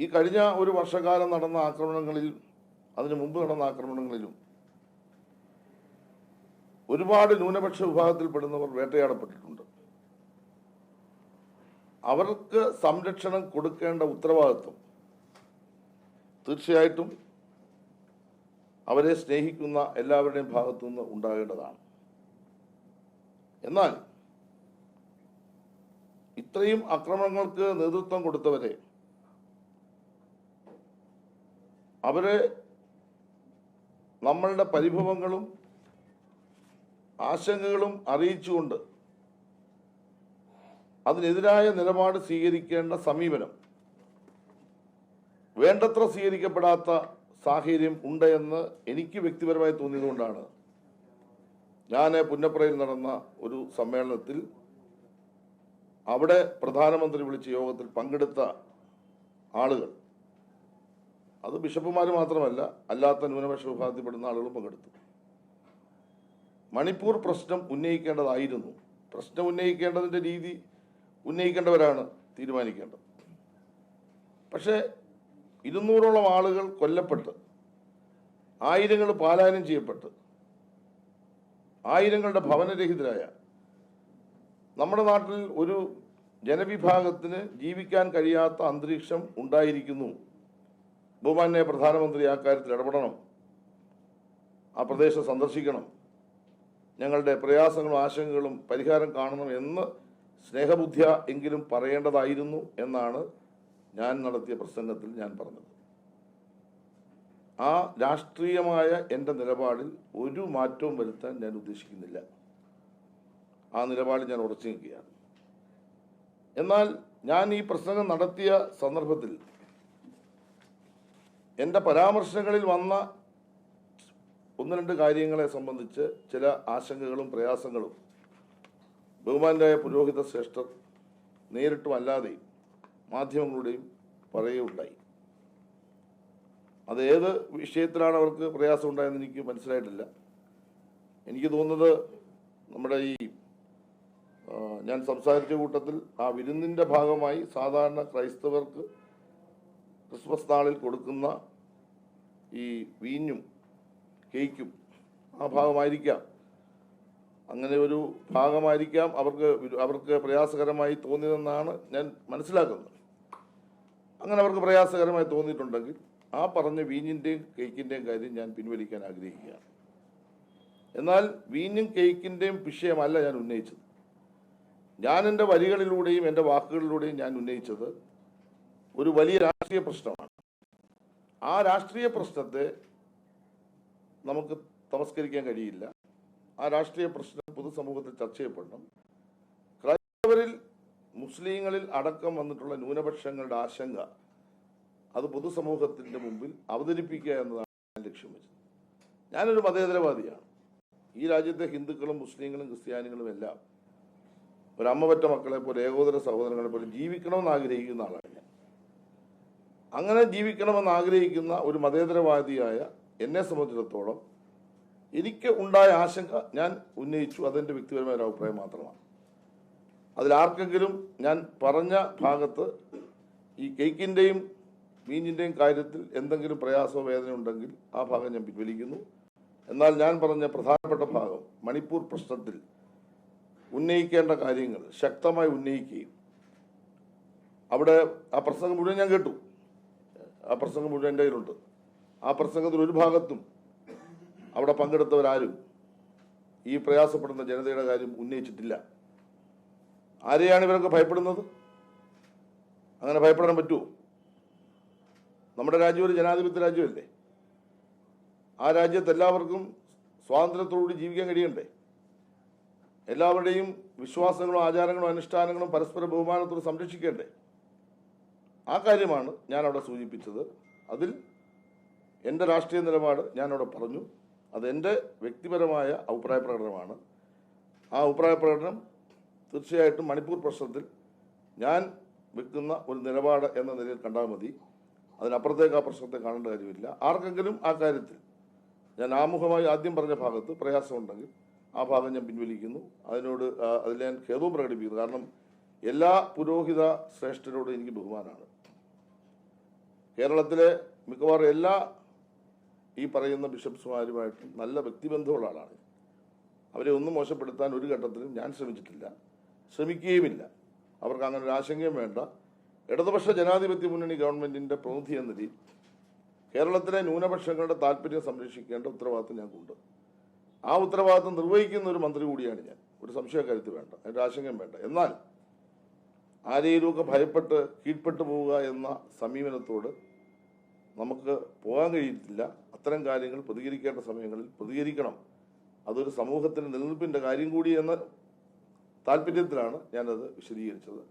ഈ കഴിഞ്ഞ ഒരു വർഷക്കാലം നടന്ന ആക്രമണങ്ങളിൽ, അതിനു മുമ്പ് നടന്ന ആക്രമണങ്ങളിലും ഒരുപാട് ന്യൂനപക്ഷ വിഭാഗത്തിൽപ്പെടുന്നവർ വേട്ടയാടപ്പെട്ടിട്ടുണ്ട്. അവർക്ക് സംരക്ഷണം കൊടുക്കേണ്ട ഉത്തരവാദിത്വം തീർച്ചയായിട്ടും അവരെ സ്നേഹിക്കുന്ന എല്ലാവരുടെയും ഭാഗത്തുനിന്ന് ഉണ്ടാകേണ്ടതാണ്. എന്നാൽ ഇത്രയും ആക്രമണങ്ങൾക്ക് നേതൃത്വം കൊടുത്തവരെ, അവരെ നമ്മളുടെ പരിഭവങ്ങളും ആശങ്കകളും അറിയിച്ചുകൊണ്ട് അതിനെതിരായ നിലപാട് സ്വീകരിക്കേണ്ട സമീപനം വേണ്ടത്ര സ്വീകരിക്കപ്പെടാത്ത സാഹചര്യം ഉണ്ട് എന്ന് എനിക്ക് വ്യക്തിപരമായി തോന്നിയതുകൊണ്ടാണ് ഞാൻ പുന്നപ്രയിൽ നടന്ന ഒരു സമ്മേളനത്തിൽ, അവിടെ പ്രധാനമന്ത്രി വിളിച്ച യോഗത്തിൽ പങ്കെടുത്ത ആളുകൾ, അത് ബിഷപ്പുമാർ മാത്രമല്ല, അല്ലാത്ത ന്യൂനപക്ഷ വിഭാഗത്തിൽപ്പെടുന്ന ആളുകളും പങ്കെടുത്തു. മണിപ്പൂർ പ്രശ്നം ഉന്നയിക്കേണ്ടതായിരുന്നു. പ്രശ്നം ഉന്നയിക്കേണ്ടതിൻ്റെ രീതി ഉന്നയിക്കേണ്ടവരാണ് തീരുമാനിക്കേണ്ടത്. പക്ഷേ 200ഓളം ആളുകൾ കൊല്ലപ്പെട്ട്, ആയിരങ്ങൾ പലായനം ചെയ്യപ്പെട്ട്, ആയിരങ്ങളുടെ ഭവനരഹിതരായ നമ്മുടെ നാട്ടിൽ ഒരു ജനവിഭാഗത്തിന് ജീവിക്കാൻ കഴിയാത്ത അന്തരീക്ഷം ഉണ്ടായിരിക്കുന്നു. ബഹുമാന്യ പ്രധാനമന്ത്രി ആ കാര്യത്തിൽ ഇടപെടണം, ആ പ്രദേശം സന്ദർശിക്കണം, ഞങ്ങളുടെ പ്രയാസങ്ങളും ആശങ്കകളും പരിഹാരം കാണണം എന്ന് സ്നേഹബുദ്ധിയ എങ്കിലും പറയേണ്ടതായിരുന്നു എന്നാണ് ഞാൻ നടത്തിയ പ്രസംഗത്തിൽ ഞാൻ പറഞ്ഞത്. ആ രാഷ്ട്രീയമായ എൻ്റെ നിലപാടിൽ ഒരു മാറ്റവും വരുത്താൻ ഞാൻ ഉദ്ദേശിക്കുന്നില്ല. ആ നിലപാടിൽ ഞാൻ ഉറച്ചു നിൽക്കുകയാണ്. എന്നാൽ ഞാൻ ഈ പ്രസംഗം നടത്തിയ സന്ദർഭത്തിൽ എൻ്റെ പരാമർശങ്ങളിൽ വന്ന 1-2 കാര്യങ്ങളെ സംബന്ധിച്ച് ചില ആശങ്കകളും പ്രയാസങ്ങളും ബഹുമാന്യരായ പുരോഹിത ശ്രേഷ്ഠർ നേരിട്ടും അല്ലാതെയും മാധ്യമങ്ങളുടെയും പറയുകയുണ്ടായി. അത് ഏത് വിഷയത്തിലാണ് അവർക്ക് പ്രയാസം ഉണ്ടായെന്ന് എനിക്ക് മനസ്സിലായിട്ടില്ല. എനിക്ക് തോന്നുന്നത് നമ്മുടെ ഈ ഞാൻ സംസാരിച്ച കൂട്ടത്തിൽ ആ വിരുന്നിൻ്റെ ഭാഗമായി സാധാരണ ക്രൈസ്തവർക്ക് ക്രിസ്മസ് നാളിൽ കൊടുക്കുന്ന ഈ വീഞ്ഞും കേക്കും ആ ഭാഗമായിരിക്കാം, അങ്ങനെ ഒരു ഭാഗമായിരിക്കാം അവർക്ക് പ്രയാസകരമായി തോന്നിയതെന്നാണ് ഞാൻ മനസ്സിലാക്കുന്നത്. അങ്ങനെ അവർക്ക് പ്രയാസകരമായി തോന്നിയിട്ടുണ്ടെങ്കിൽ ആ പറഞ്ഞ വീഞ്ഞിൻ്റെയും കേക്കിൻ്റെയും കാര്യം ഞാൻ പിൻവലിക്കാൻ ആഗ്രഹിക്കുകയാണ്. എന്നാൽ വീഞ്ഞും കേക്കിൻ്റെയും വിഷയമല്ല ഞാൻ ഉന്നയിച്ചത്. ഞാൻ എൻ്റെ വരികളിലൂടെയും എൻ്റെ വാക്കുകളിലൂടെയും ഞാൻ ഉന്നയിച്ചത് ഒരു വലിയ രാഷ്ട്രീയ പ്രശ്നമാണ്. ആ രാഷ്ട്രീയ പ്രശ്നത്തെ നമുക്ക് തമസ്കരിക്കാൻ കഴിയില്ല. ആ രാഷ്ട്രീയ പ്രശ്നം പൊതുസമൂഹത്തിൽ ചർച്ച ചെയ്യപ്പെടണം. ക്രൈസ്തവരിൽ, മുസ്ലിങ്ങളിൽ അടക്കം വന്നിട്ടുള്ള ന്യൂനപക്ഷങ്ങളുടെ ആശങ്ക അത് പൊതുസമൂഹത്തിൻ്റെ മുമ്പിൽ അവതരിപ്പിക്കുക എന്നതാണ് ഞാൻ ലക്ഷ്യം വെച്ചത്. ഞാനൊരു മതേതരവാദിയാണ്. ഈ രാജ്യത്തെ ഹിന്ദുക്കളും മുസ്ലിങ്ങളും ക്രിസ്ത്യാനികളും എല്ലാം ഒരമ്മ പറ്റ മക്കളെ പോലെ, ഏകോദര സഹോദരങ്ങളെ പോലെ ജീവിക്കണമെന്ന് ആഗ്രഹിക്കുന്ന ആളാണ് ഞാൻ. അങ്ങനെ ജീവിക്കണമെന്ന് ആഗ്രഹിക്കുന്ന ഒരു മതേതരവാദിയായ എന്നെ സംബന്ധിച്ചിടത്തോളം എനിക്ക് ഉണ്ടായ ആശങ്ക ഞാൻ ഉന്നയിച്ചു. അതെൻ്റെ വ്യക്തിപരമായ ഒരു അഭിപ്രായം മാത്രമാണ്. അതിലാർക്കെങ്കിലും ഞാൻ പറഞ്ഞ ഭാഗത്ത് ഈ കേക്കിൻ്റെയും വീഞ്ഞിൻ്റെയും കാര്യത്തിൽ എന്തെങ്കിലും പ്രയാസമോ വേദന ഉണ്ടെങ്കിൽ ആ ഭാഗം ഞാൻ പിൻവലിക്കുന്നു. എന്നാൽ ഞാൻ പറഞ്ഞ പ്രധാനപ്പെട്ട ഭാഗം, മണിപ്പൂർ പ്രശ്നത്തിൽ ഉന്നയിക്കേണ്ട കാര്യങ്ങൾ ശക്തമായി ഉന്നയിക്കുകയും, അവിടെ ആ പ്രസംഗം മുഴുവൻ ഞാൻ കേട്ടു, ആ പ്രസംഗം മുഴുവൻ എൻ്റെ കയ്യിലുണ്ട്. ആ പ്രസംഗത്തിൽ ഒരു ഭാഗത്തും അവിടെ പങ്കെടുത്തവരാരും ഈ പ്രയാസപ്പെടുന്ന ജനതയുടെ കാര്യം ഉന്നയിച്ചിട്ടില്ല. ആരെയാണ് ഇവരൊക്കെ ഭയപ്പെടുന്നത്? അങ്ങനെ ഭയപ്പെടാൻ പറ്റുമോ? നമ്മുടെ രാജ്യം ഒരു ജനാധിപത്യ രാജ്യമല്ലേ? ആ രാജ്യത്ത് എല്ലാവർക്കും സ്വാതന്ത്ര്യത്തോടുകൂടി ജീവിക്കാൻ കഴിയണ്ടേ? എല്ലാവരുടെയും വിശ്വാസങ്ങളും ആചാരങ്ങളും അനുഷ്ഠാനങ്ങളും പരസ്പര ബഹുമാനത്തോട് സംരക്ഷിക്കേണ്ടേ? ആ കാര്യമാണ് ഞാൻ അവിടെ സൂചിപ്പിച്ചത്. അതിൽ എൻ്റെ രാഷ്ട്രീയ നിലപാട് ഞാനവിടെ പറഞ്ഞു. അതെൻ്റെ വ്യക്തിപരമായ അഭിപ്രായ പ്രകടനമാണ്. ആ അഭിപ്രായ പ്രകടനം തീർച്ചയായിട്ടും മണിപ്പൂർ പ്രശ്നത്തിൽ ഞാൻ വെക്കുന്ന ഒരു നിലപാട് എന്ന നിലയിൽ കണ്ടാൽ മതി. അതിനപ്പുറത്തേക്ക് ആ പ്രശ്നത്തെ കാണേണ്ട കാര്യമില്ല. ആർക്കെങ്കിലും ആ കാര്യത്തിൽ ഞാൻ ആമുഖമായി ആദ്യം പറഞ്ഞ ഭാഗത്ത് പ്രയാസമുണ്ടെങ്കിൽ ആ ഭാഗം ഞാൻ പിൻവലിക്കുന്നു. അതിൽ ഞാൻ ഖേദവും പ്രകടിപ്പിക്കുന്നു. കാരണം എല്ലാ പുരോഹിത ശ്രേഷ്ഠരോടും എനിക്ക് ബഹുമാനമാണ്. കേരളത്തിലെ മിക്കവാറും എല്ലാ ഈ പറയുന്ന ബിഷപ്സുമാരുമായിട്ടും നല്ല വ്യക്തിബന്ധമുള്ള ആളാണ്. അവരെ ഒന്നും മോശപ്പെടുത്താൻ ഒരു ഘട്ടത്തിലും ഞാൻ ശ്രമിച്ചിട്ടില്ല, ശ്രമിക്കുകയുമില്ല. അവർക്ക് അങ്ങനെ ഒരു ആശങ്കയും വേണ്ട. ഇടതുപക്ഷ ജനാധിപത്യ മുന്നണി ഗവൺമെൻറ്റിൻ്റെ പ്രതിനിധി എന്ന നിലയിൽ കേരളത്തിലെ ന്യൂനപക്ഷങ്ങളുടെ താല്പര്യം സംരക്ഷിക്കേണ്ട ഉത്തരവാദിത്വം ഞങ്ങൾക്കുണ്ട്. ആ ഉത്തരവാദിത്വം നിർവഹിക്കുന്ന ഒരു മന്ത്രി കൂടിയാണ് ഞാൻ. ഒരു സംശയക്കാര്യത്തിൽ വേണ്ട, അതിൻ്റെ ആശങ്കയും വേണ്ട. എന്നാൽ ആരെയിലുമൊക്കെ ഭയപ്പെട്ട് കീഴ്പ്പെട്ടു പോവുക എന്ന സമീപനത്തോട് നമുക്ക് പോകാൻ കഴിയത്തില്ല. അത്തരം കാര്യങ്ങൾ പ്രതികരിക്കേണ്ട സമയങ്ങളിൽ പ്രതികരിക്കണം. അതൊരു സമൂഹത്തിൻ്റെ നിലനിൽപ്പിൻ്റെ കാര്യം കൂടി എന്ന താല്പര്യത്തിലാണ് ഞാനത് വിശദീകരിച്ചത്.